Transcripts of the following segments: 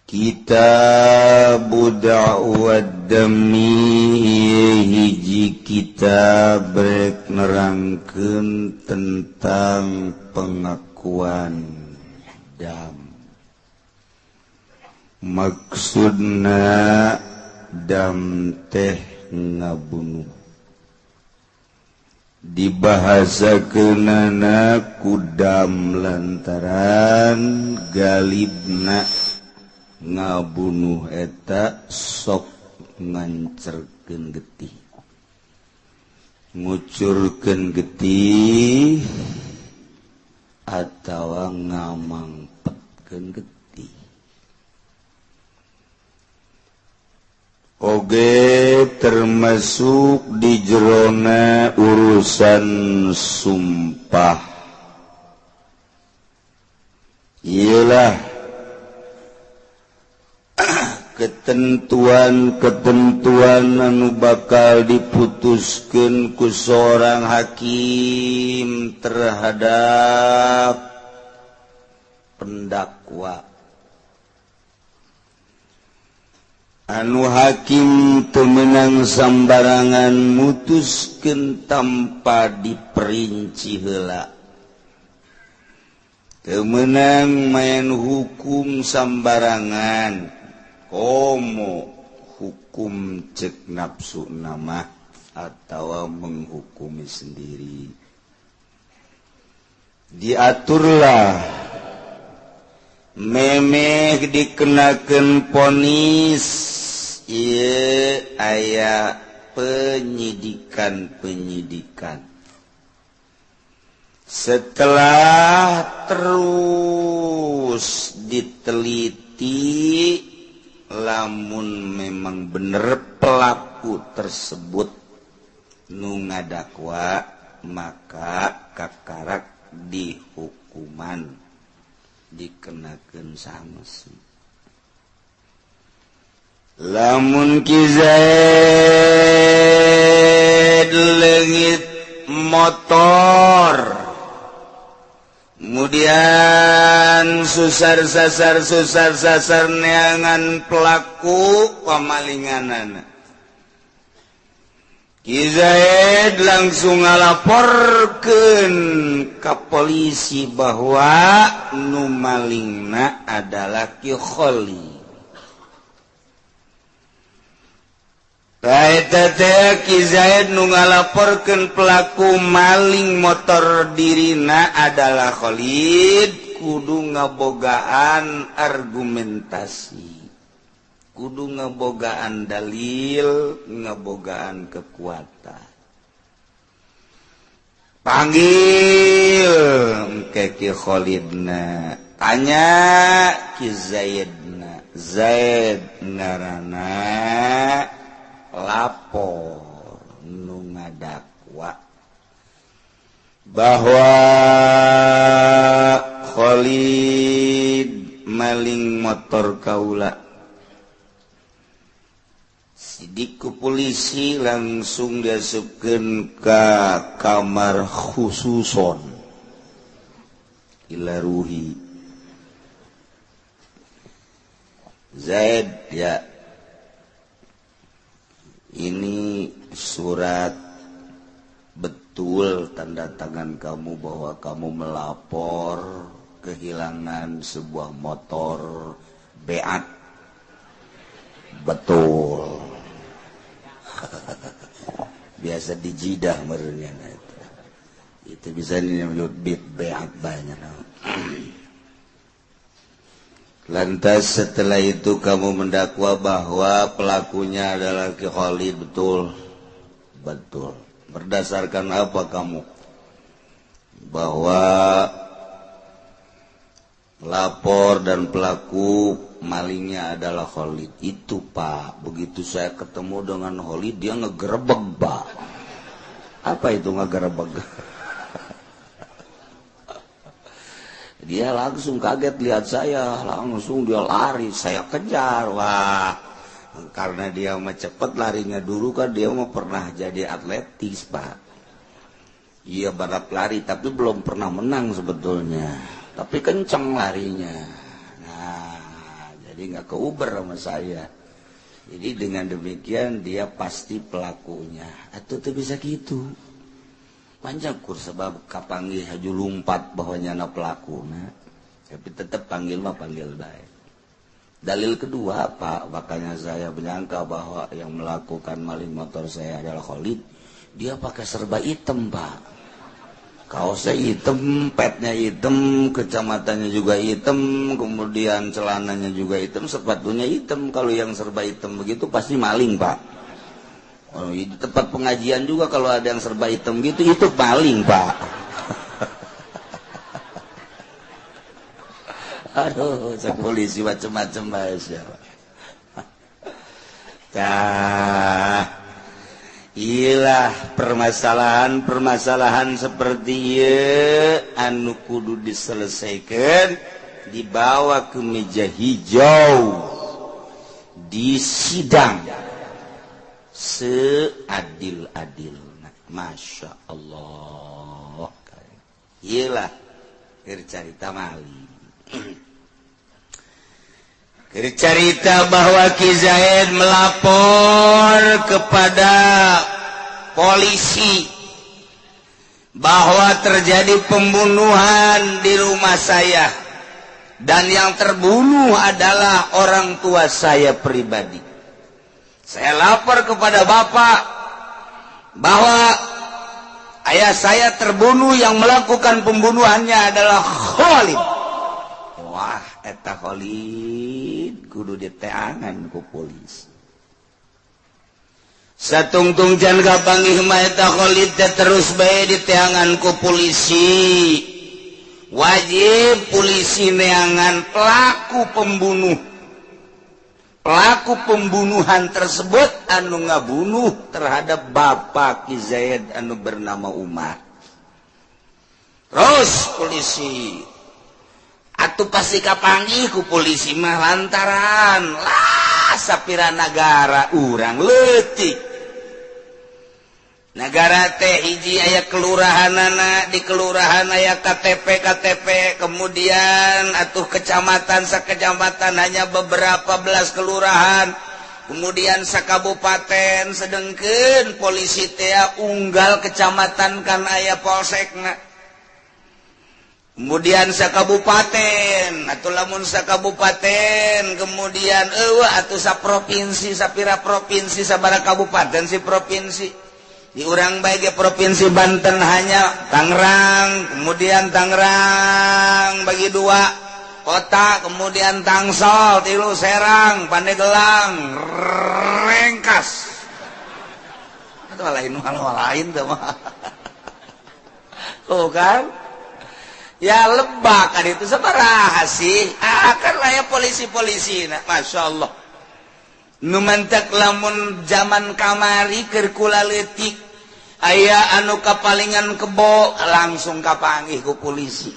Kitab Da'wad Dami hiji kitab rek nerangkeun tentang pengakuan dam. Maksudna dam teh ngabunuh. Dibahasakeunana ku dam lantaran galibna ngabunuh eta sok ngancerkeun getih, ngucurkeun getih atawa ngamangpetkeun getih. Oge termasuk di jerona urusan sumpah. Iyalah ketentuan-ketentuan anu bakal diputuskeun ku seorang hakim terhadap pendakwa. Anu hakim teu meunang sambarangan mutuskeun tanpa diperinci heula. Teu meunang main hukum sambarangan. Komo hukum cek nafsu nama atau menghukumi sendiri. Diaturlah memeh dikenakeun ponis ieu aya penyidikan. Setelah terus diteliti, lamun memang bener pelaku tersebut nu ngadakwa, maka kakarak dihukuman dikenakeun sanksi. Lamun Ki Zaid leungit motor, kemudian susar sasar neangan pelaku pamalinganana, Ki Zaid langsung ngalaporkeun ka polisi bahwa nu malingna adalah Ki Khalid. Eta teh Ki Zaid nu ngalaporkeun pelaku maling motor dirina adalah Khalid, kudu ngabogaan argumentasi, kudu ngabogaan dalil, ngabogaan kekuatan. Panggil ke Ki Khalidna, tanya Ki Zaidna, Zaid ngaranna lapor nu ngadakwa bahwa Khalid maling motor kaula. Sidik ku polisi langsung diasupkeun ka kamar khususon ila ruhi. Zaid, ya, ini surat betul tanda tangan kamu bahwa kamu melapor kehilangan sebuah motor Beat? Betul. Biasa di jidah merenya itu bisa disebut Beat banyak. Lantas setelah itu kamu mendakwa bahwa pelakunya adalah Ki Khalid, betul? Betul. Berdasarkan apa kamu? Bahwa lapor dan pelaku malingnya adalah Khalid. Itu Pak, begitu saya ketemu dengan Khalid dia ngegerebek Pak. Apa itu ngegerebek? Dia langsung kaget lihat saya, langsung dia lari, saya kejar. Wah, karena dia mah cepet larinya dulu kan, dia mah pernah jadi atletis Pak. Iya balap lari, tapi belum pernah menang sebetulnya, tapi kenceng larinya. Nah, jadi nggak keuber sama saya. Jadi dengan demikian dia pasti pelakunya. Atau tuh bisa gitu. Panjang kur sebab kapanggih haju lumpat bahwa nyana pelakuna. Tapi tetap panggil mah panggil baik. Dalil kedua Pak, makanya saya menyangka bahwa yang melakukan maling motor saya adalah Khalid. Dia pakai serba hitam Pak. Kaosnya hitam, petnya hitam, kecamatannya juga hitam, kemudian celananya juga hitam, sepatunya hitam. Kalau yang serba hitam begitu pasti maling Pak. Oh, di tempat pengajian juga kalau ada yang serba hitam gitu, itu maling Pak. Aduh, polisi macam-macam bahasa. Iyalah permasalahan seperti anu kudu diselesaikan, dibawa ke meja hijau, disidang seadil-adilna. Masya Allah. Iyalah cerita maling. Cerita bahwa Ki Zaid melapor kepada polisi bahwa terjadi pembunuhan di rumah saya dan yang terbunuh adalah orang tua saya pribadi. Saya lapor kepada Bapak bahwa ayah saya terbunuh, yang melakukan pembunuhannya adalah Khalid. Wah, eta Khalid kudu diteangan ku polisi. Satungtung can kapanggih mah eta Khalid terus bae diteangan ku polisi. Wajib polisi neangan pelaku pembunuhan tersebut anu ngabunuh terhadap Bapak Ki Zaid anu bernama Umar. Terus polisi atuh pasti kapanggih ku polisi mah lantaran lah sapira negara urang leutik. Negara teh hiji aya kelurahanana, di kelurahan aya KTP, kemudian atuh kecamatan sakecamatan hanya beberapa belas kelurahan, kemudian sakabupaten sedengkeun polisi teh unggal kecamatan kan aya polsekna. Kemudian sakabupaten atau lamun sakabupaten, kemudian atuh saprovinsi, sapira provinsi, sabaraha kabupaten si provinsi. Di urang bae provinsi Banten hanya Tangerang, kemudian Tangerang bagi dua kota, kemudian Tangsel, tilu Serang, Pandeglang, Rengkas. Itu lain tuh mah. Tuh kan? Ya Lebak kan itu sabaraha sih? Kan lah ya polisi-polisi, nah, Masya Allah. Numantak lamun zaman kamari keur kula leutik aya anu kapalingan kebo langsung kapanggih ku polisi.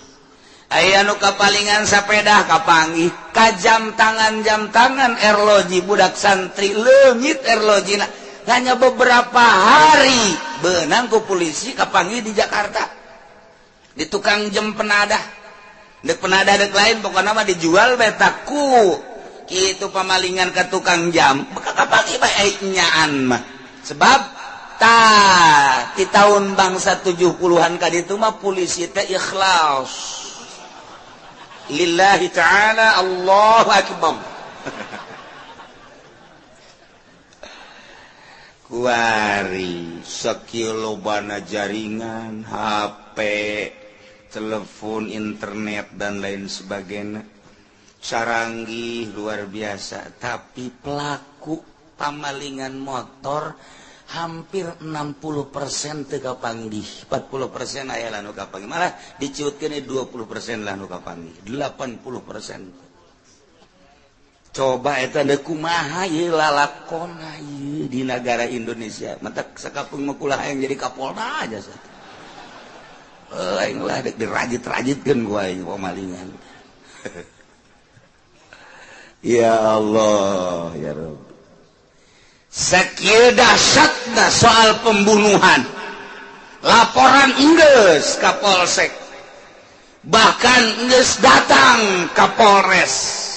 Aya anu kapalingan sapeda kapanggih, ka jam tangan erloji budak santri leungit erlojina hanya beberapa hari beunang ku polisi kapanggih di Jakarta. Di tukang jam penadah. Dek penadah dek lain pokokna mah dijual betaku. Itu pamalingan ke tukang jam maka kapanggih bae nyaan mah. Sebab di tahun bangsa 70-an kaditu mah polisi teh ikhlas lillahi ta'ala, Allahu akbar. Kuari sakilobana jaringan, HP, telepon, internet dan lain sebagainya, saranggih luar biasa. Tapi pelaku pamalingan motor hampir 60% teu kapanggih, 40% aya lanu kapanggih, malah diciutkeun 20% lanu kapanggih, 80%. Coba eta teh kumaha ieu lalakonna ieu di negara Indonesia. Mantak sakapeung mah kulah yang jadi kapolda aja sat. Aing lah dek dirajit-rajitkeun ku aing pamalingan. Ya Allah, ya Rabb. Sakieu dahsyatna soal pembunuhan. Laporan geus ka Polsek. Bahkan geus datang ka Polres.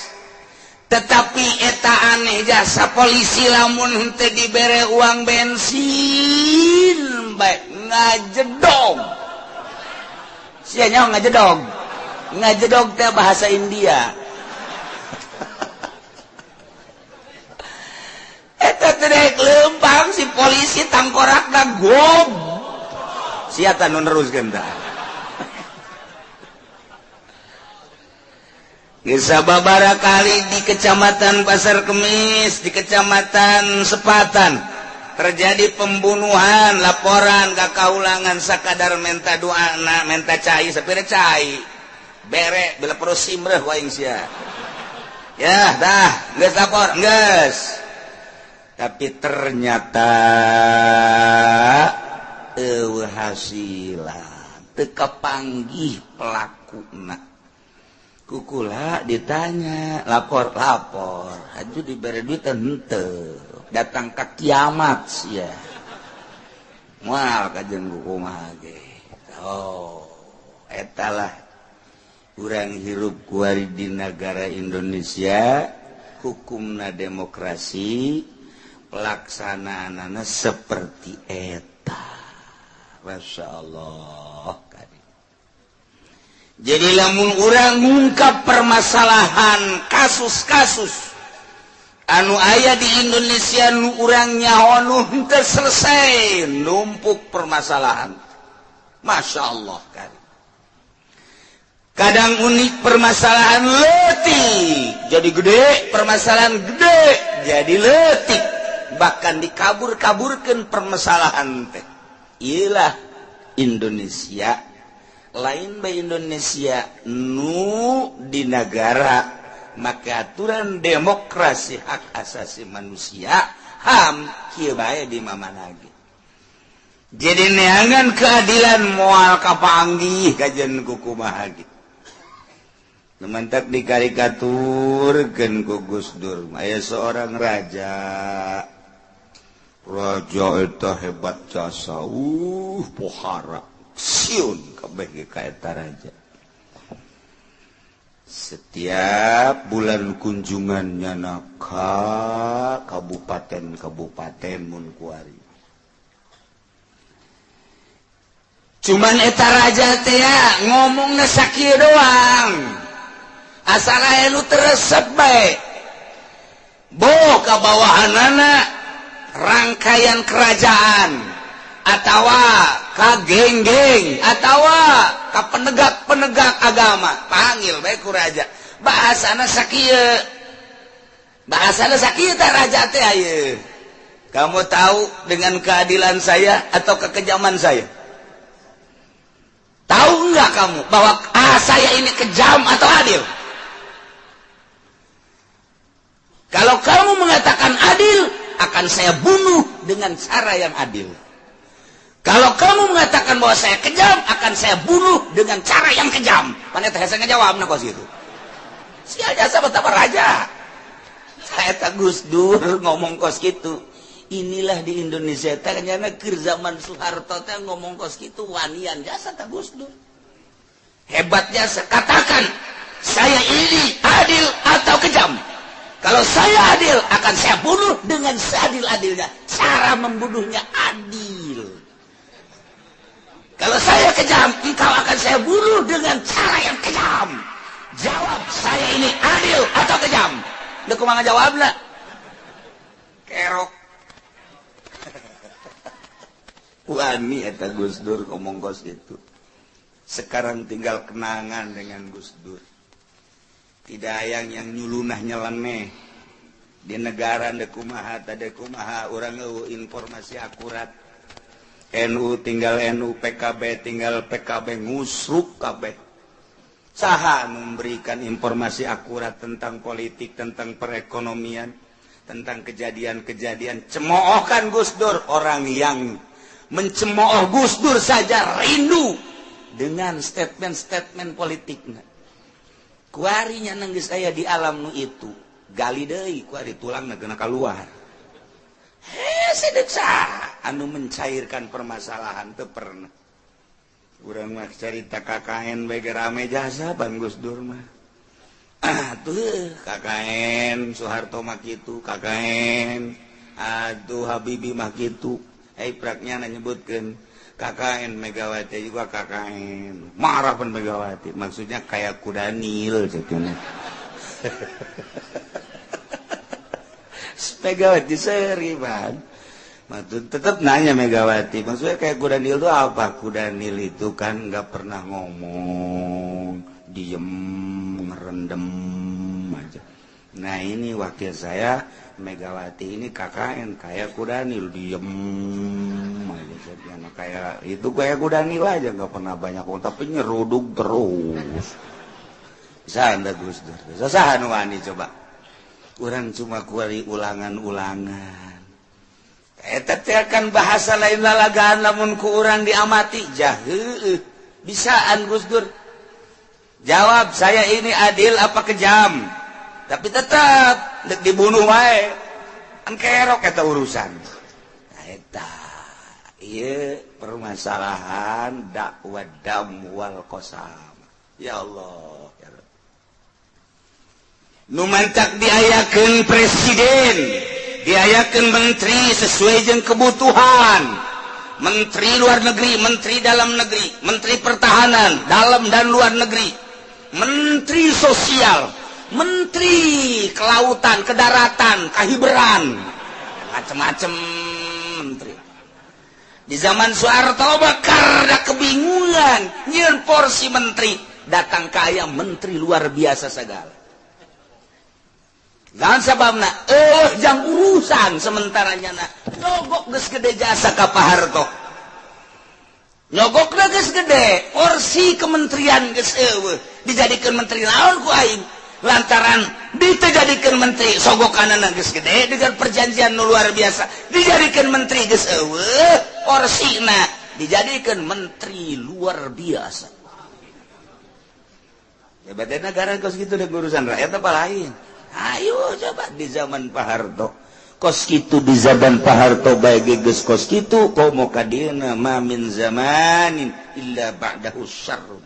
tetapi eta aneh jasa polisi lamun henteu dibere uang bensin baik ngajedog sia nyaho ngajedog teh bahasa India eta teh lempang si polisi tangkorakna gob sia tah nu neruskeun tah sababaraha kali di Kecamatan Pasar Kemis, di Kecamatan Sepatan terjadi pembunuhan, laporan kakaulangan sakadar menta doana, menta cai, sapira cai. Bere bila perlu simreh waing sia. Ya, dah, geus lapor, geus. Tapi ternyata hasilan teu kapanggih pelakuna. Kukula ditanya lapor haju diberi duit henteu datang ke kiamat sia moal kajen kumaha ge eta lah urang hirup kuari di negara Indonesia hukumna demokrasi pelaksanaanana seperti eta masyaallah. Jadi lamun urang ngungkap permasalahan kasus-kasus anu aya di Indonesia nu urang nyaho nu henteu selesai numpuk permasalahan. Masya Allah kan. Kadang unik permasalahan leutik jadi gede, permasalahan gede jadi leutik, bahkan dikabur-kaburkeun permasalahan teh. Iyalah Indonesia. Lain bae Indonesia nu di negara maka aturan demokrasi hak asasi manusia HAM kieu bae di mana ge. Jadi neangan keadilan moal kapanggih kajen kumaha ge. Nemantak dikarikaturkeun ku Gus Dur aya seorang raja eta hebat jasa pohara siun kabeh ka eta raja. Setiap bulan kunjungannya ka kabupaten mun kuari. Cuman eta raja teh ngomongna sakieu doang. Asal aya nu teresep bae. Boh ka bawahanana rangkaian kerajaan atawa ka geng-geng atawa ka penegak-penegak agama panggil bae ku raja bahasana sakieu teh raja teh ayeuna kamu tahu dengan keadilan saya atau kekejaman saya tahu enggak kamu bahwa saya ini kejam atau adil kalau kamu mengatakan adil akan saya bunuh dengan cara yang adil. Kalau kamu mengatakan bahwa saya kejam, akan saya bunuh dengan cara yang kejam. Mana teh saya ngejawab na kos itu. Sia jasa betapa raja. Saya tak Gus Dur ngomong kos gitu. Inilah di Indonesia ternyata keur zaman Soeharto teh ngomong kos gitu wanian jasa tak Gus Dur. Hebatnya katakan saya ini adil atau kejam. Kalau saya adil akan saya bunuh dengan seadil-adilnya. Cara membunuhnya adil. Kalau saya kejam, engkau akan saya bunuh dengan cara yang kejam. Jawab, saya ini adil atau kejam? Udah kumaha jawabna? Kerok. Wani eta Gus Dur ngomong kos itu. Sekarang tinggal kenangan dengan Gus Dur. Tidak yang nyulunah nyeleneh. Di negara teu kumaha urang informasi akurat. NU tinggal NU, PKB tinggal PKB, ngusruk kabeh. Saha memberikan informasi akurat tentang politik, tentang perekonomian, tentang kejadian-kejadian. Cemoohkan Gus Dur, orang yang mencemooh Gus Dur saja rindu dengan statement-statement politiknya. Kuarinya nangis saya di alam nu itu, gali deui kuari tulangna kena keluar. Sedeksa anu mencairkan permasalahan teu pernah. Urang mah carita KKN bege rame jasa Bang Gus Dur mah. tuh KKN Soeharto mah kitu KKN aduh Habibie mah kitu praknya nyebutkeun KKN Megawati juga KKN marah pun Megawati maksudnya kayak kuda Nil ceuna Megawati seri ban tetap nanya Megawati maksudnya kayak kuda Nil itu apa kuda Nil itu kan nggak pernah ngomong diem ngerendam aja nah ini wakil saya Megawati ini KKN kayak kuda Nil diem aja kayak itu kayak kuda Nil aja nggak pernah banyak tapi nyeruduk terus bisa anda Gus Dur susah anu wani coba orang cuma kuari ulangan-ulangan eta teh kan bahasa lain lalagaan lamun ku urang diamati jaheuh bisaan Gus Dur jawab saya ini adil apa kejam tapi tetap dibunuh wae kan kerok eta urusan nah, eta ieu permasalahan dakwah dam wal qasam ya Allah ya Rabb nu mantak diayakeun presiden diayakeun menteri sesuai jeung kebutuhan menteri luar negeri menteri dalam negeri menteri pertahanan dalam dan luar negeri menteri sosial menteri kelautan kedaratan kahiberan macam-macam menteri di zaman Soeharto bakar da kebingungan nyieun porsi menteri datang ke aya menteri luar biasa segala jangan sababna jang urusan sementaranya na nyogok geus gede jasa ka Pak Harto nyogokna geus gede porsi kementerian geus eueuh dijadikeun menteri naon ku aing lantaran dijadikeun menteri sogokanana geus gede dengan perjanjian nu luar biasa dijadikeun menteri geus eueuh porsina dijadikeun menteri luar biasa ya berarti negara geus kitu deh urusan rakyat apa lain ayo coba di zaman Pak Harto kos kitu di zaman Pak Harto bae geus kos kitu komo kadieuna ma min zamanin illa ba'dahu syarr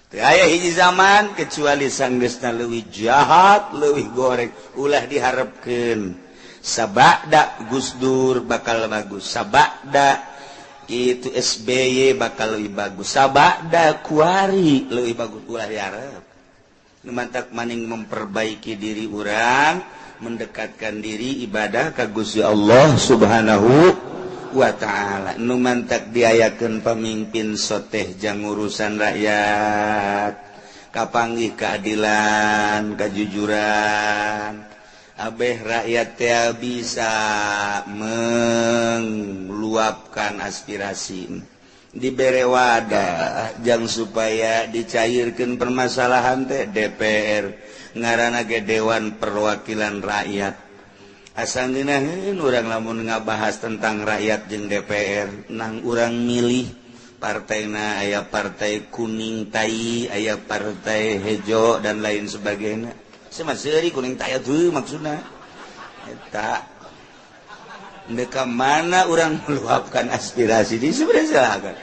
teu aya hiji zaman kecuali sanggeusna leuwih jahat leuwih goreng ulah diharepkeun sabada Gus Dur bakal bagus sabada itu SBY bakal leuwih bagus sabada Kuari leuwih bagus ulah diharep mantak maning memperbaiki diri orang mendekatkan diri ibadah ka Gusti Allah Subhanahu wa ta'ala nu mantak diayakeun pamimpin soteh jang urusan rakyat kapanggih keadilan kejujuran abeh rakyat teh bisa meluapkan aspirasi dibere wadah jang supaya dicairkan permasalahan teh DPR ngaranna ge Dewan Perwakilan Rakyat asal ngeunaheun urang lamun ngabahas tentang rakyat jeung DPR nang urang milih partaina aya partai kuning tai aya partai hejo dan lain sebagainya sama seuri kuning tai atuh maksudna eta ndeka mana urang meluapkan aspirasi di sebenarnya silakan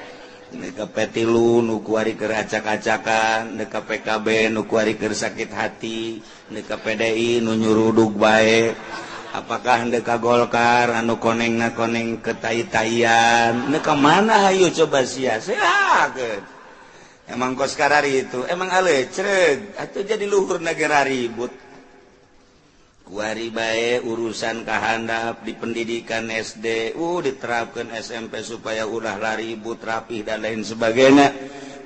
ndeka petilu nu kuari keur acak-acakan ndeka PKB nu kuari keur sakit hati ndeka PDI nu nyurudug bae apakah ndeka Golkar anu konengna koneng ketai-taian ndeka mana hayu coba sia silakan emang kos karari itu emang alecreg atuh jadi luhur negara ribut kuari bae urusan kahandap di pendidikan SD diterapkan SMP supaya ulah ribut rapih dan lain sebagainya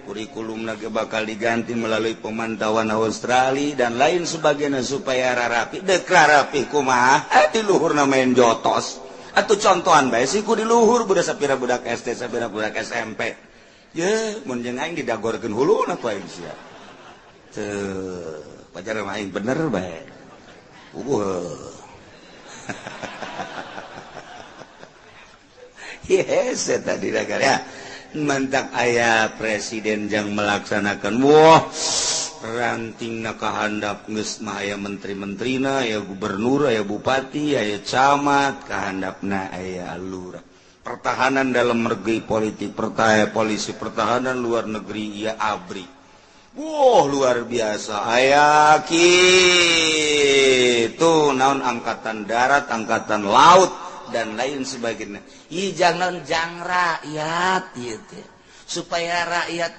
kurikulum lagi bakal diganti melalui pemantauan Australia dan lain sebagainya supaya rapi deklarasi kumaha di luhur namain jotos atau contohan bae sih ku di luhur budak sapira budak SD sapira budak SMP ya mun jeung aing didagorkeun huluna ku aing sia teu pacar aing bener bae yes tadi ya mantak ayah presiden yang melaksanakan rantingna kahandap geus mah aya menteri-menterina aya gubernur aya bupati aya camat kahandapna aya lurah pertahanan dalam negeri politik polisi pertahanan luar negeri ya ABRI luar biasa aya kitu naon angkatan darat, angkatan laut dan lain sebagainya. Jangan rakyat gitu supaya rakyat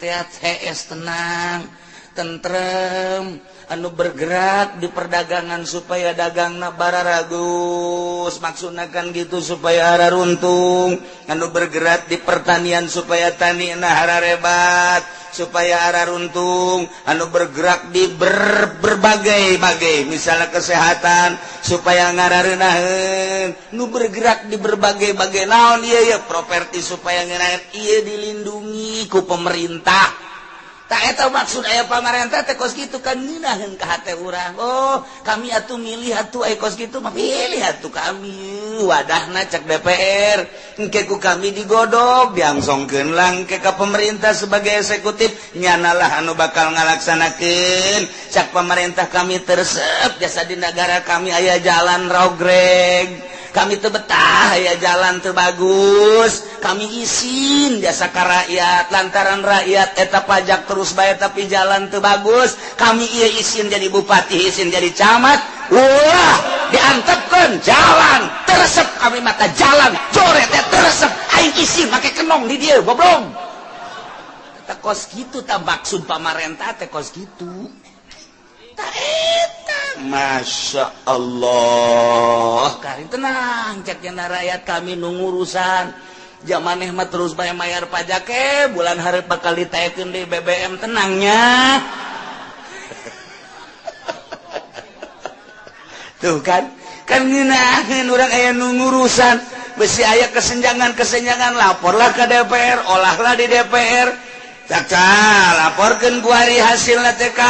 tenang, tentrem, anu bergerak di perdagangan supaya dagangna bararagus, maksudna kan gitu supaya hara runtung, anu bergerak di pertanian supaya tanina hararebat, supaya hara runtung, anu bergerak di berbagai-bagai misalnya kesehatan supaya ngarareunaheun, nu bergerak di berbagai-bagai naon ieu properti supaya ngeunaheun ieu dilindungi ku pemerintah. Tak eta maksud aya pamarentah teh kos kitu kan ngeunaheun ka hate urang. Oh, kami atuh milih atuh aya kos kitu mah pilih atuh kami. Wadahna cek DPR, engke ku kami digodog, diangsongkeun langke ka pemerintah sebagai eksekutif, nyanalah anu bakal ngalaksanakeun. Cak pemerintah kami tersep jasa di negara kami aya jalan rogreg. Kami teu betah aya jalan teu bagus, kami izin jasa ka rakyat lantaran rakyat eta pajak terus bayar tapi jalan teu bagus, kami ieu izin jadi bupati, izin jadi camat, ulah diantepkeun jalan teresep kami mata jalan joret teh teresep aing izin make kenong di dieu goblok. Eta kos kitu tah maksud pamarentah teh kos kitu. Ta eta Masya Allah karing tenang cek cenah rakyat kami nungurusan jamaneh mah terus bayar pajak bulan hareup bakal ditaekeun di BBM tenangnya. Tuh kan ngeunaheun urang aya nungurusan besi aya kesenjangan laporlah ke DPR, olahlah di DPR. Cakal, laporkan ku hari hasil TK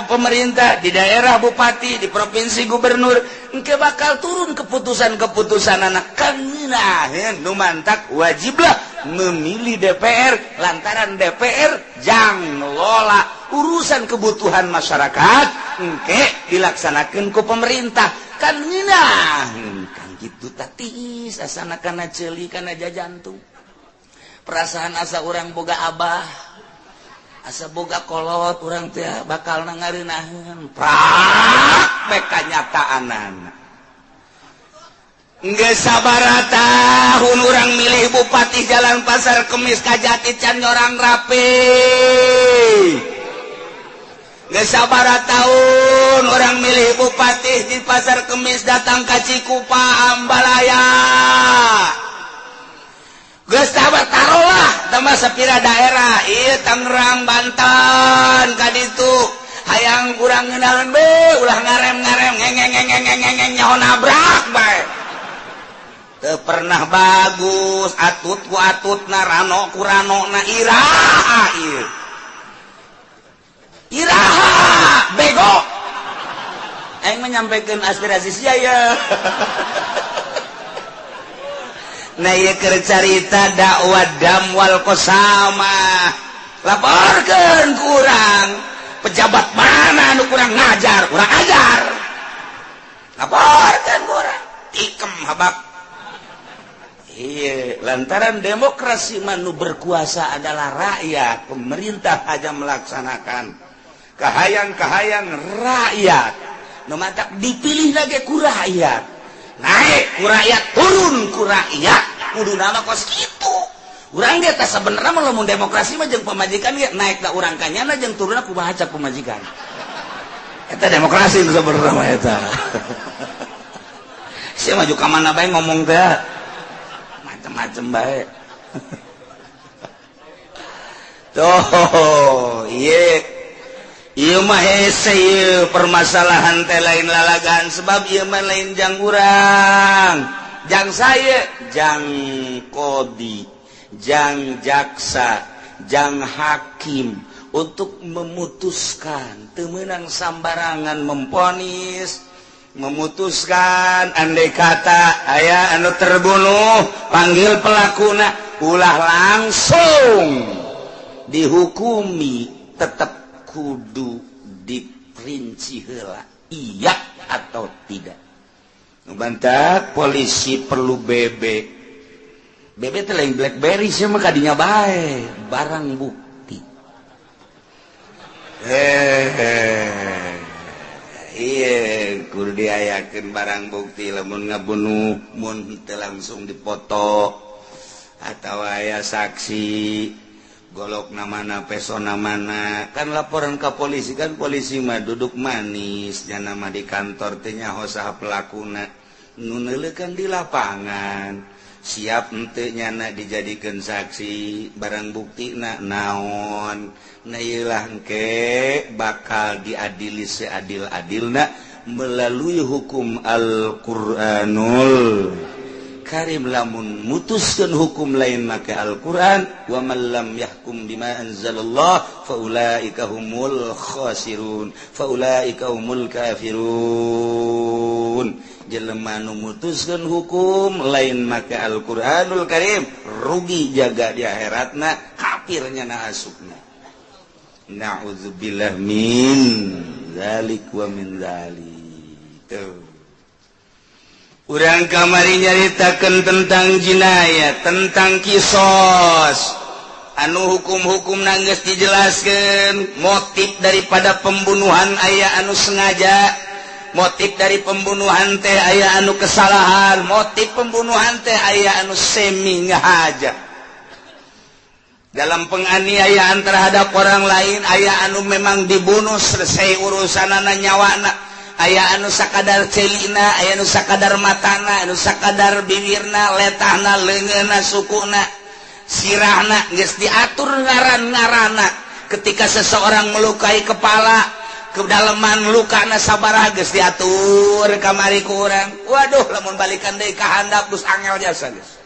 pemerintah di daerah bupati, di provinsi gubernur, engke bakal turun keputusan-keputusan anak kangenaheun nu mantak wajiblah memilih DPR lantaran DPR jang lola urusan kebutuhan masyarakat engke dilaksanakeun ku pemerintah kan ngeunaheun kan kitu tatis asana kana ceuli kana jajantung perasaan asa urang boga abah asa boga kolot urang teh bakal nangareunaheun prak bek kanyataanana geus sabaraha tahun urang milih bupati Jalan Pasar Kemis ka Jati can nyorang rapi geus sabaraha tahun urang milih bupati di Pasar Kemis datang ka Cikupa Ambalaya geus tarolah tambah sepira daerah ieu Tangerang Banten kaditu hayang urang ngeunaheun be ulah ngarem-ngarem ngeng nyaho nabrak bae teu pernah bagus atut ku atutna rano ku ranona iraha ieu iraha bego aing menyampaikan aspirasi sia ya. Nah ieu keur carita dakwah damwal kosamah laporkeun ku urang pejabat mana anu kurang ngajar urang ajar laporkeun ku urang tikem habak ieu lantaran demokrasi manu berkuasa adalah rakyat pemerintah aja melaksanakan kahayang rakyat nu matak dipilih lagi ku rakyat naik ku rakyat turun ku rakyat kudu nama kos kitu urang dia tak sebenarnya mau lamun demokrasi mah jeung pemajikan ge naik da urang kanyana jeung turunna kumaha cak pemajikan eta demokrasi nu sebenarnya mah eta sia maju ka mana bae ngomong teh macem-macem bae tuh ieu mah hese ieu permasalahan teh lain lalagan sebab ieu mah lain jang urang jang saya jang kodi jang jaksa jang hakim untuk memutuskan teu meunang sambarangan memponis memutuskan andai kata aya anu terbunuh panggil pelakuna ulah langsung dihukumi tetap kudu diperinci heula iya atau tidak bantak polisi perlu BB itu lain BlackBerry sih mah kadinya bae barang bukti Iya kudu diayakeun barang bukti lamun ngabunuh mun teu langsung dipoto atawa aya saksi golok namana pesona mana kan laporan ke polisi kan polisi mah duduk manis jangan mah di kantor teh nyaho saha pelakuna nu neuleukeun di lapangan siap henteu nyana dijadikeun saksi barang bukti naon na ieu lah engke bakal diadili seadil-adilna melalui hukum Al-Qur'anul Karim lamun mutuskeun hukum lain make Al-Qur'an wa man lam yahkum bima anzalallah faulaika humul khasirun faulaika humul kafirun jelema nu mutuskeun hukum lain make Al-Qur'anul Karim rugi jaga di akhiratna kafirnya na asupna na'udzubillah min zalik wa min zalik tuh. Urang kamari nyaritakeun tentang jinayah tentang kisos anu hukum-hukumna geus dijelaskeun motif daripada pembunuhan aya anu sengaja motif dari pembunuhan teh aya anu kesalahan motif pembunuhan teh aya anu semi ngahaja dalam penganiayaan terhadap orang lain aya anu memang dibunuh selesai urusanana nyawana aya anu sakadar celina aya anu sakadar matana anu sakadar bibirna letahna leungeunna sukuna sirahna geus diatur ngaran-ngaranna ketika seseorang melukai kepala kedalaman lukana sabaraha geus diatur kamari ku urang waduh lamun balikan deui ka handap geus angel jasa geus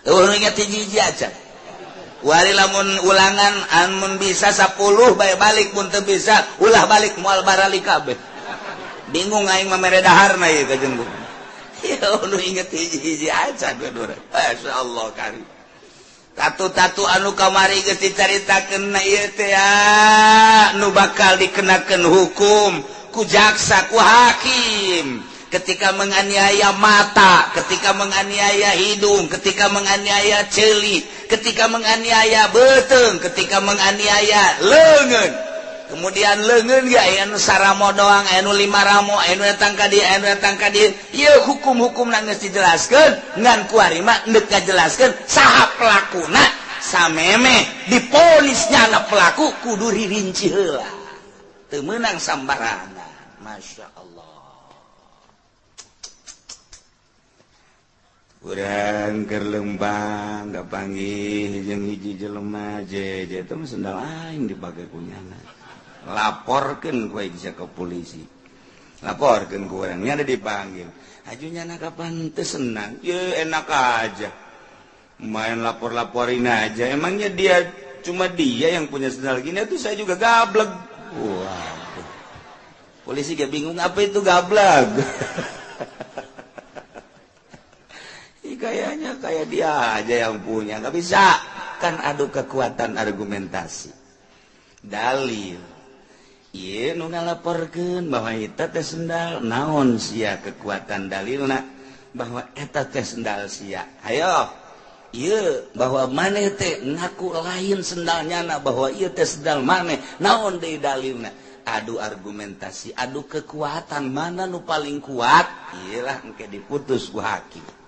eueuh inget hiji aja wari lamun ulangan amun bisa 10 bae balik mun teu bisa ulah balik moal barali kabeh bingung aing mah mere daharna ieu ka jeung ya nu inget hiji-hiji aja urang masyaallah karim tatu-tatu anu kamari geus dicaritakeun na ieu teh nu bakal dikenakeun hukum ku jaksa ku hakim ketika menganiaya mata, ketika menganiaya hidung, ketika menganiaya celi, ketika menganiaya beteng, ketika menganiaya leungeun. Kemudian leungeun ge aya nu saramo doang, aya nu 5 ramo, aya nu datang ka dieu, aya nu datang ka dieu. Ieu hukum-hukumna geus dijelaskeun, ngan ku ari mah neuk ngajelaskeun saha pelakuna, sameme diponisnya pelaku kudu ririnci heula. Teu meunang sambarangan. Masya Allah. Urang keur Lembang kapanggih jeung hiji jelema jeje teh sendal aing dipake kunyana. Laporkeun ku aing ke polisi. Laporkeun ku urang nya dipanggil. Ajunyana kapan teu senang. Ye enak aja. Main lapor-laporin aja. Emangnya dia cuma dia yang punya sendal gini itu saya juga gablek. Wah. Polisi gak bingung apa itu gablek. Kayaknya kayak dia aja yang punya, nggak bisa kan adu kekuatan argumentasi dalil iya nu ngalaporkeun bahwa eta teh sendal naon sia kekuatan dalilna bahwa eta teh sendal sia ayo iya bahwa maneh teh ngaku lain sendalnya bahwa ieu teh sendal maneh naon deui dalilna adu argumentasi adu kekuatan mana nu paling kuat iyalah engke diputus ku hakim.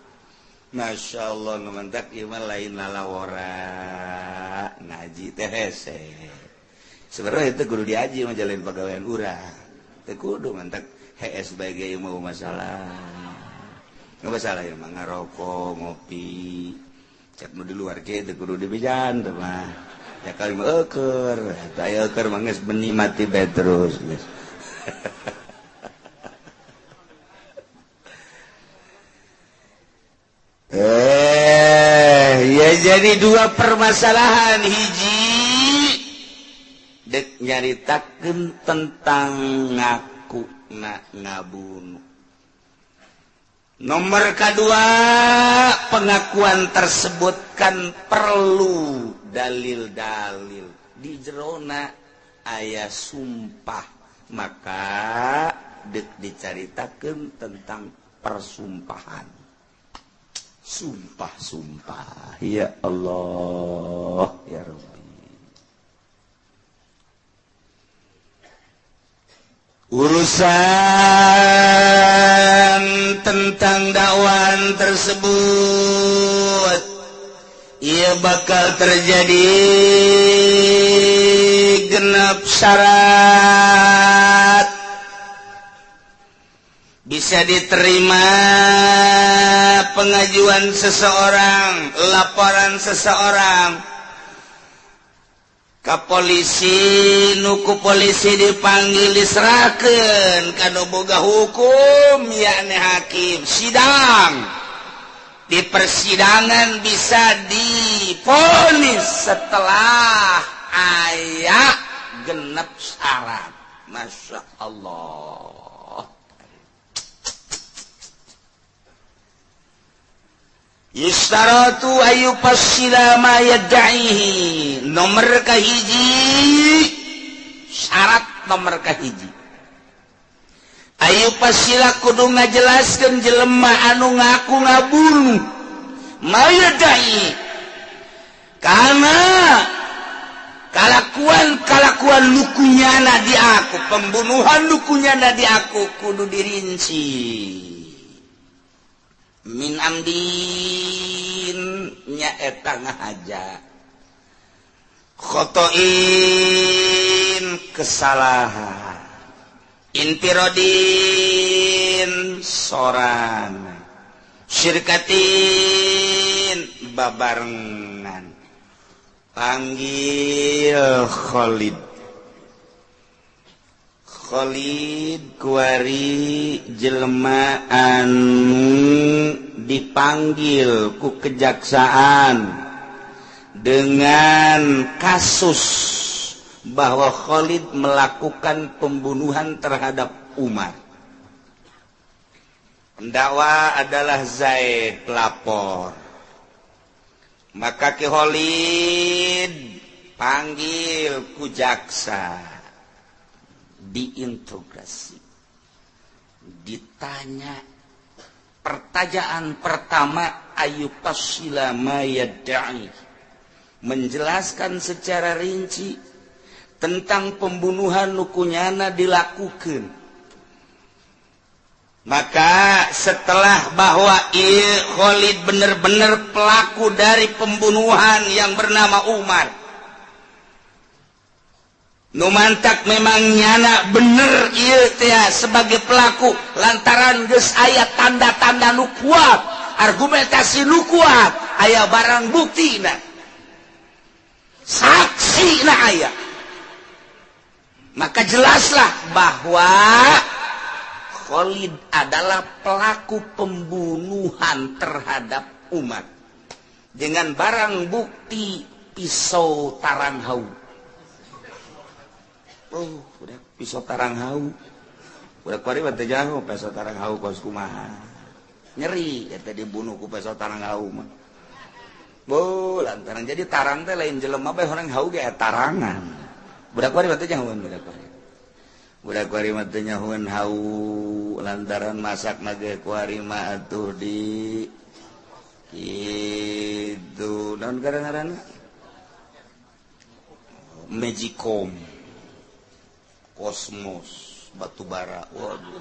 Masya Allah numantak iman lain lalawora ngaji teh hese sebenarnya itu kudu diaji majalin pegawaian urang teh kudu mantak hese sebagai ilmu masalah nggak masalah ya mah ngarokok ngopi cek nu di luar ge teh kudu dibijan teh mah ya kali mah euker tah euker mah geus benih mati bae terus geus ya jadi dua permasalahan hiji dek nyaritakeun tentang ngaku ngabunuh nomor kedua pengakuan tersebut kan perlu dalil-dalil di jerona aya sumpah maka dek dicaritakeun tentang persumpahan sumpah ya Allah ya Rabbi urusan tentang dakwaan tersebut ia bakal terjadi genap syarat bisa diterima pengajuan seseorang, laporan seseorang ke polisi, nuku polisi dipanggil diserahkeun kana boga hukum yakni hakim, sidang. Di persidangan bisa divonis setelah aya genep syarat. Masya Allah. Yustaratu ayu fasila ma yadda'ihi. Nomor kahiji syarat nomor kahiji. Ayu pasila kudu ngajelaskeun jelema anu ngaku ngabunuh mayadai karena kalakuan lukunyana di aku, pembunuhan lukunyana di aku kudu dirinci min amdin nyaeta ngahaja khotoin kesalahan intirodin soran syirkatin babarengan panggil Khalid kuari jelema anu dipanggil ku kejaksaan dengan kasus bahwa Khalid melakukan pembunuhan terhadap Umar. Pendakwa adalah Zaid, lapor. Maka ke Khalid panggil ku jaksa, diinterogasi, ditanya. Pertanyaan pertama ayupasila mayadda'i, menjelaskan secara rinci tentang pembunuhan nukunyana dilakukan. Maka setelah bahwa Khalid benar-benar pelaku dari pembunuhan yang bernama Umar, numantak memang nyana bener ieu teh sebagai pelaku lantaran geus aya tanda-tanda nu kuat, argumentasi nu kuat, aya barang buktina, saksi na aya. Maka jelaslah bahwa Khalid adalah pelaku pembunuhan terhadap Umar dengan barang bukti pisau taranghau. Oh, udah pisau taranghau. Udah kuari batu jauh pisau taranghau kos kumaha. Nyeri eta dibunuh ku pisau taranghau mah. Bo, lantaran jadi tarang teh lain jelema bae orang hau ge tarangan. Budak kuari mah teh nyahoeun budak kuari. Budak kuari mah teh nyahoeun hau lantaran masak nage kuari mah atuh di kitu naon ngaranna? Magicom. Kosmos, batu bara. Waduh.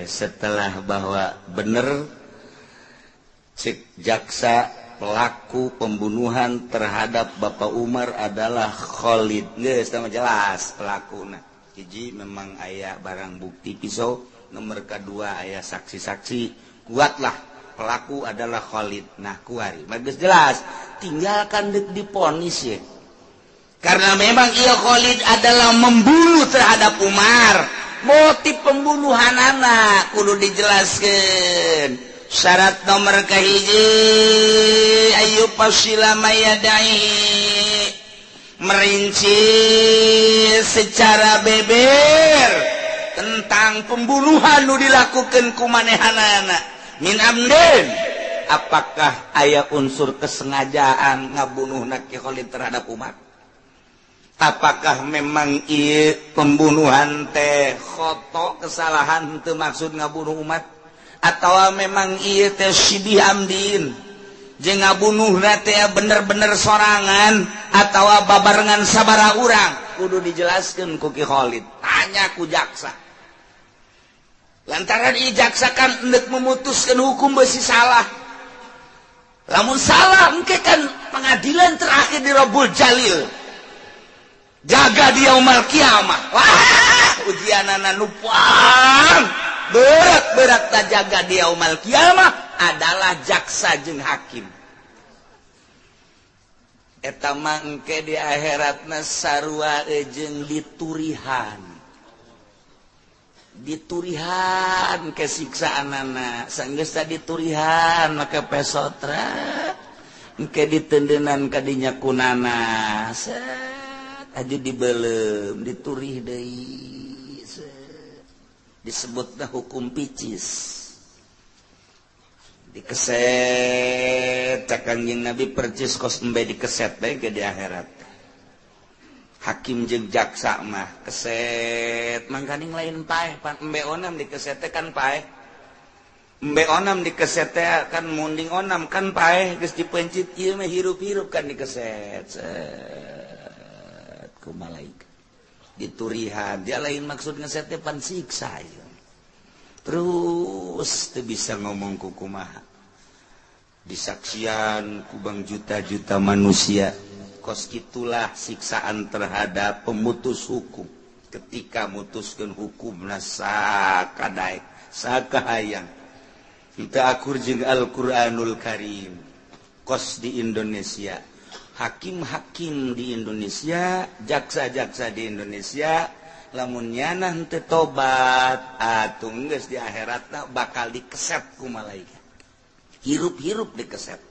Setelah bahwa bener cek jaksa pelaku pembunuhan terhadap Bapak Umar adalah Khalid. Geus teh jelas pelakuna. Hiji memang aya barang bukti pisau, nomor kedua aya saksi-saksi. Kuatlah pelaku adalah Khalid. Nah, kuari. Bagus jelas. Tinggalkan diponis ya. Karena memang ia Khalid adalah membunuh terhadap Umar. Motif pembunuhan anak kudu dijelaskan. Syarat nomor kahiji ayu pasila mayadai, merinci secara beber tentang pembunuhan nu dilakukan ku manehanana min amden. Apakah aya unsur kesengajaan ngabunuh Naki Khalid terhadap Umar? Apakah memang ieu pembunuhan teh khoto kesalahan teu maksud ngabunuh Umar? Atau memang ieu teh syibih amdin jeung ngabunuh teh bener-bener sorangan atawa babarengan sabaraha urang kudu dijelaskeun ku Ki Khalid tanya ku jaksa lantaran ieu jaksa kan hendak memutuskan hukum beusi salah lamun salah engke kan pengadilan terakhir di Rabbul Jalil jaga di yaumul kiamah wah ujianana nu puang berat tak jaga di yaumul kiamah adalah jaksa jeung hakim eta mah engke di akhiratna sarua jeung diturihan kesiksaanana sanggeus diturihan maka pesotra engke ditendenan kadinya kunana aja dibelem diturih deui disebutna hukum picis dikeset Kanjeng Nabi percis kos embe dikeset bae ke di akhirat hakim jeung jaksa mah keset mangkaning lain paeh pan embe onam dikeset kan paeh embe onam dikeset kan munding onam kan paeh geus dipencit ieu mah hirup-hirup kan dikeset ku malaikat diturihan dia lain maksud ngeset teh pan siksa terus teu bisa ngomong ku kumaha disaksian ku bang juta-juta manusia kos kitulah siksaan terhadap pemutus hukum ketika mutuskeun hukumna sakadaek sakahayang kita akur jeung Al-Qur'anul Karim kos di Indonesia hakim-hakim di Indonesia, jaksa-jaksa di Indonesia, lamun nyana henteu tobat, atuh geus di akhiratna bakal dikeset ku malaikat. Hirup-hirup dikeset.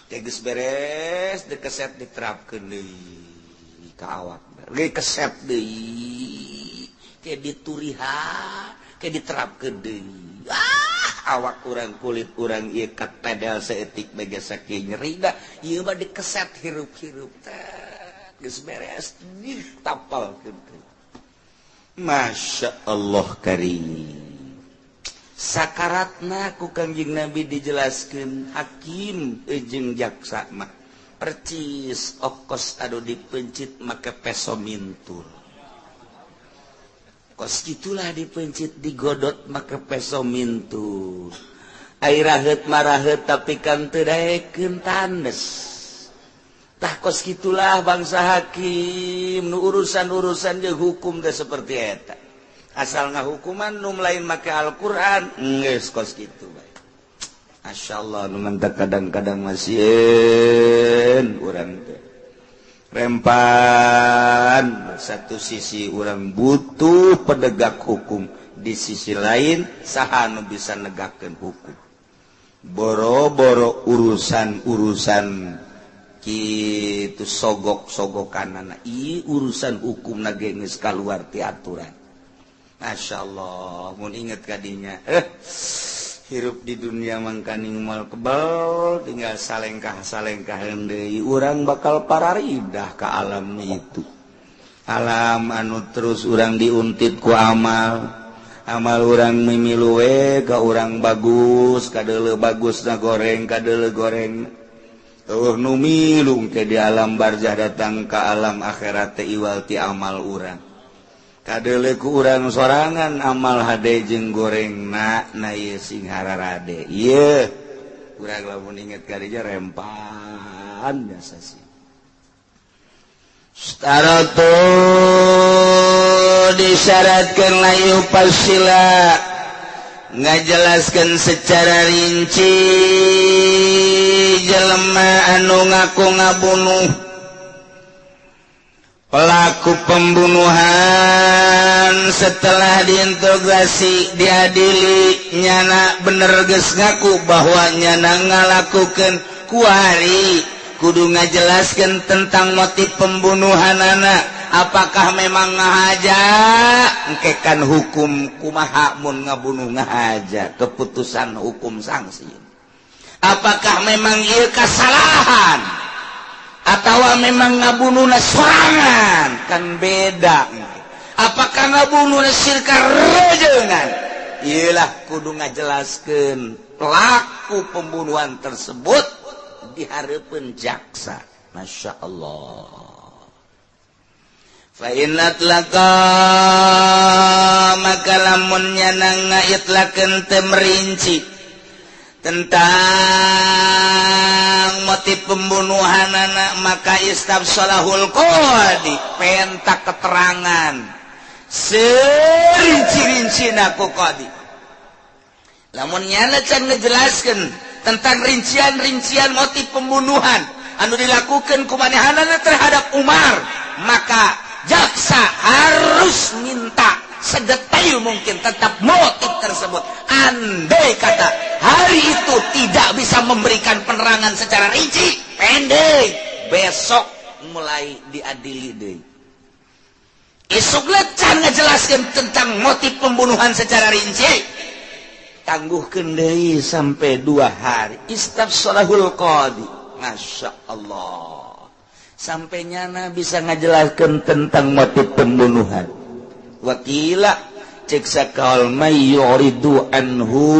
Teh geus beres dikeset diterapkeun deui ka awak. Dikeset deui, ke diturihan, ke diterapkeun deui. Awak urang kulit urang ieu kat pedal saeutik bege saking nyeri da ieu mah dikeset hirup-hirup teh geus beres ditapalkeun Masya Allah karim sakaratna ku Kanjeng Nabi dijelaskeun hakim jeung jaksa mah percis okos adu dipencit make peso mintul kos gitulah dipencit digodot make peso mintul ai raheut maraheut tapi kan teu daekeun tandes tah kos gitulah bangsa hakim nu urusan-urusan jeung hukum teh seperti eta asal ngahukuman nu lain make Al-Qur'an geus kos kitu bae masyaallah nu mantap kadang-kadang masieun urang teh rempan satu sisi orang butuh penegak hukum di sisi lain saha nu bisa negakkeun hukum boro-boro urusan-urusan kitu sogok-sogokanana ieu urusan hukumna ge geus kaluar ti aturan masyaallah mun inget kadinya hirup di dunia mangkaning moal kebal tinggal salengkah deui urang bakal pararidah ka alam itu alam anu terus urang diuntit ku amal urang mimilu we ka urang bagus kadeuleu bagusna goreng kadeuleu goreng nu milung ke di alam barzah datang ka alam akhirat teh iwal ti amal urang kadeuleu ku urang sorangan amal hade jeung gorengna na ieu sing hararade ieu urang lamun inget karija rempan biasa sih staratu disyaratkeun layu pasila ngajelaskeun secara rinci jelema anu ngaku ngabunuh pelaku pembunuhan setelah diintegrasi diadili nyana bener geus ngaku bahwa nyana ngalakukeun kuari kudu ngajelaskeun tentang motif pembunuhanana apakah memang ngahaja engke kan hukum kumaha mun ngabunuh ngahaja keputusan hukum sanksi apakah memang ieu kasalahan atau memang ngabunuhna sorangan kan beda apakah ngabunuhna sirka rejengan iyalah kudu ngajelaskeun pelaku pembunuhan tersebut di hareupeun jaksa. Masya Allah. Fa in atlaka maka lamun nyanang ngaitlakeun teu merinci tentang motif pembunuhanana maka istabsalahul qadi pentak keterangan serinci-rincina ku qadi. Lamun nyana can ngejelaskeun tentang rincian-rincian motif pembunuhan anu dilakukan kumanehanana terhadap Umar, maka jaksa harus minta sedetail mungkin tentang motif tersebut. Andai kata hari itu tidak bisa memberikan penerangan secara rinci, pendek, besok mulai diadili deui. Isukna can ngejelaskeun tentang motif pembunuhan secara rinci, tangguhkeun deui sampai 2 hari. Istabsalahul qadi. Masya Allah. Sampai nyana bisa ngajelaskan tentang motif pembunuhan. Wakila cek sakal may yuridu anhu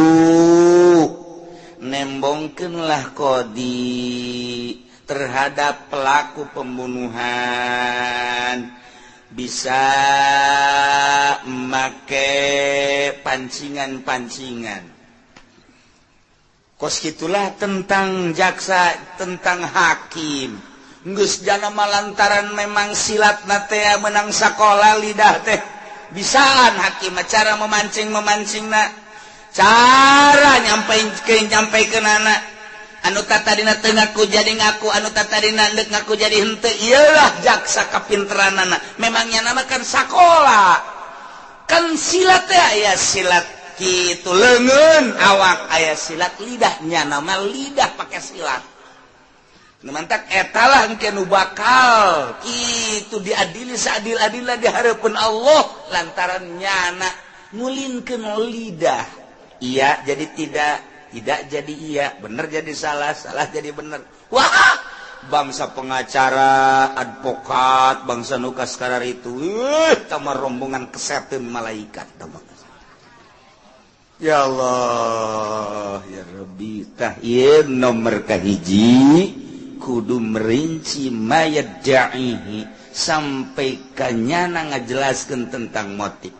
nembongkeunlah qadi terhadap pelaku pembunuhan bisa make pancingan-pancingan. Kos gitulah tentang jaksa, tentang hakim. Geus jana malantaran memang silat teh menang sakola lidah teh bisaan hakim cara memancing-memancingna, cara nyampaikeunana anu tatadina teu ngaku jadi ngaku, anu tatadina deuk ngaku jadi henteu. Iyalah jaksa kapinteranana. Memangnya nama kan sakola. Kan silat teh aya silat kitu leungeun awak, aya silat lidahnya nama lidah pakai silat. Mantak etalah engke nu bakal kitu diadili seadil-adilna di hareupeun Allah lantaran nyana ngulinkeun lidah. Iya jadi tidak, tidak jadi iya, benar jadi salah, salah jadi benar. Wah, bangsa pengacara, advokat, bangsa nu kaskarar itu, tamah rombongan keseteun malaikat tamah. Ya Allah, ya Rabbi, tah ieu nomor kahiji kudu merinci mayadda'ihi sampai kanyana ngajelaskeun tentang motif.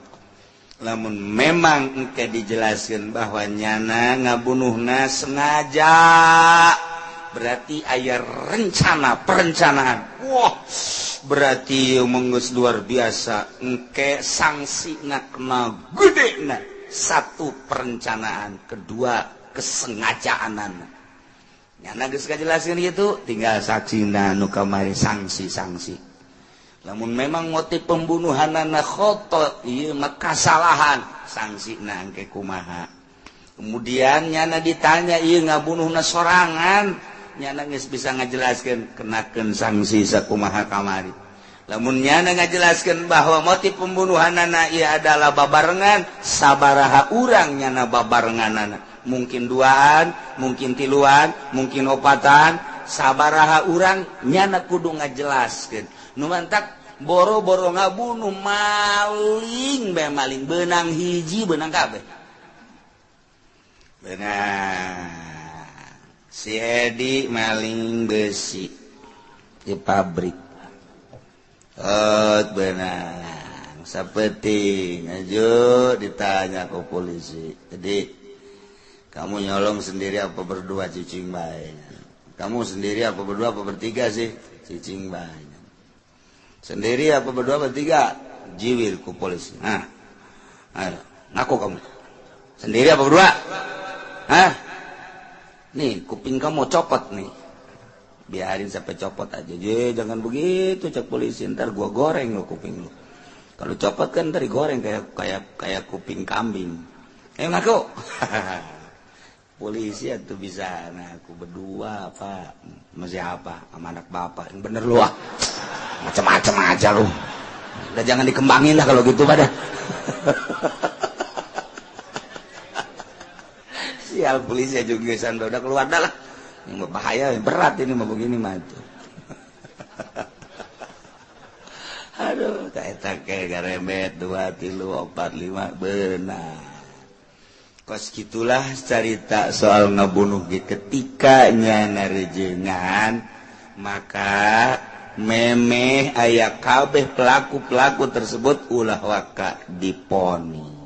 Lamun memang engke dijelaskeun bahwa nyana ngabunuhna sengaja, berarti aya rencana, perencanaan. Wah, berarti menggeus luar biasa. Engke sanksi ngakna gedena. 1 perencanaan, 2 kesengajaanan. Nyana geus kajelaskeun kitu, tinggal saksina nu kamari sanksi-sanksi. Lamun memang motif pembunuhanana khata, ieu mah kasalahan, sangsina engke kumaha. Kemudian nyana ditanya ieu ngabunuhna sorangan, nyana geus bisa ngajelaskeun kenakeun sanksi sakumaha kamari. Lamun nyana ngajelaskeun bahwa motif pembunuhanana ieu adalah babarengan, sabaraha urang nyana babarenganana. Mungkin 2an, mungkin 3an, mungkin 4an, sabaraha urang nyana kudu ngajelaskeun. Nu mantak boro-boro ngabunuh maling bae maling beunang hiji beunang kabeh. Beunang si Edi maling besi di pabrik. Beunang sapeting aja ditanya ke polisi. Jadi kamu nyolong sendiri apa berdua cicing bae? Kamu sendiri apa berdua apa bertiga sih? Cicing bae. Sendiri apa berdua bertiga? Jiwil ku polisi. Nah, ayo, ngaku kamu. Sendiri apa berdua? Hah? Nih, kuping kamu copot nih. Biarin sampai copot aja. Jangan begitu cek polisi, ntar gua goreng lo kuping lo. Kalau copot kan ntar digoreng kayak kuping kambing. Ayo ngaku. Polisi itu bisa. Nah, aku berdua apa? Masih apa? Sama anak bapak. Yang bener lu ah. Macam-macam aja lu. Udah jangan dikembangin lah kalau gitu pada. Sial polisi juga udah keluar dah lah. Yang berbahaya, berat ini mau begini mah itu. Aduh, kayak garemet 2, 3, 4, 5 benar. kos gitulah cerita soal ngebunuh ketikanya narejengan maka memeh aya kabeh pelaku-pelaku tersebut ulah waka diponi